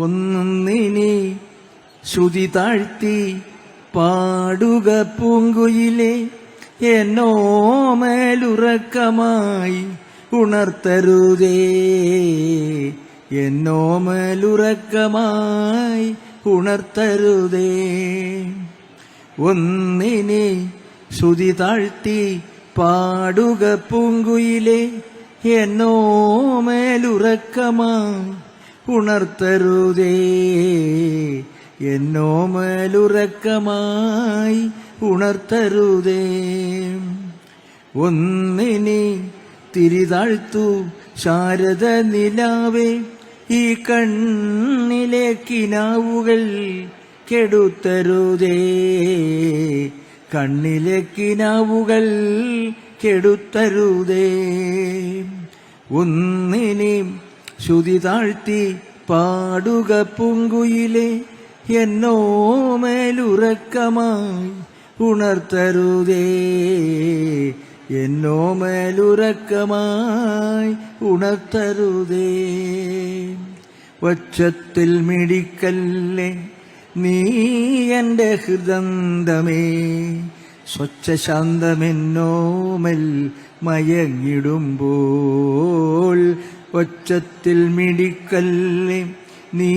ഒന്നിനി ശ്രുതി താഴ്ത്തി പാടുക പൂങ്കുയിലെ എന്നോമലുറക്കമായി ഉണർത്തരുതേ, എന്നോമലുറക്കമായി ഉണർത്തരുതേ. ഒന്നിനി ശ്രുതി താഴ്ത്തി പാടുക പൂങ്കുയിലെ എന്നോമലുറക്കമായി ഉണർത്തരുതേ, എന്നോമലുറക്കമായി ഉണർത്തരുതേ. ഒന്നിനി തിരിതാഴ്ത്തു ശാരദ നിലാവേ, ഈ കണ്ണിലെ കിനാവുകൾ കെടുത്തരുതേ, കണ്ണിലെ കിനാവുകൾ കെടുത്തരുതേ. ഒന്നിനി ശ്രുതി താഴ്ത്തി പാടുക പൂങ്കുയിലെ എന്നോമലുറക്കമായി ഉണർത്തരുതേ, എന്നോമലുറക്കമായി ഉണർത്തരുതേ. വച്ചത്തിൽ മിടിക്കല്ലേ നീ എന്റെ ഹൃദന്തമേ, സ്വച്ഛശാന്തമെന്നോമൽ മയങ്ങിടുമ്പോൾ. ഒച്ചത്തിൽ മിടിക്കല്ലേ നീ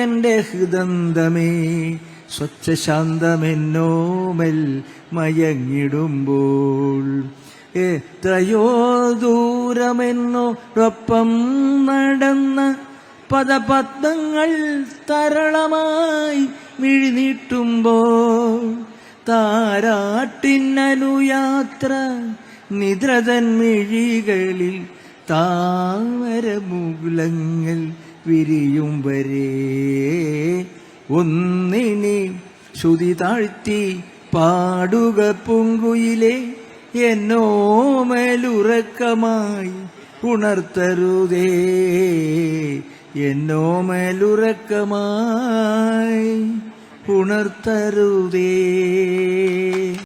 എന്റെ ഹൃദന്തമേ, സ്വച്ഛശാന്തമെന്നോമൽ മയങ്ങിടുമ്പോൾ. എത്രയോ ദൂരമെന്നോടൊപ്പം നടന്ന പദപദ്മങ്ങൾ തരളമായി മിഴിനീട്ടുമ്പോൾ. താരാട്ടിനനുയാത്ര നിദ്രതൻ മിഴികളിൽ താമരമുകുളങ്ങൾ വിരിയും വരെ. ഒന്നിനി ശ്രുതി താഴ്ത്തി പാടുക പൂങ്കുയിലെ എന്നോമലുറക്കമായി ഉണർത്തരുതേ, എന്നോമലുറക്കമായി ഉണർത്തരുതേ.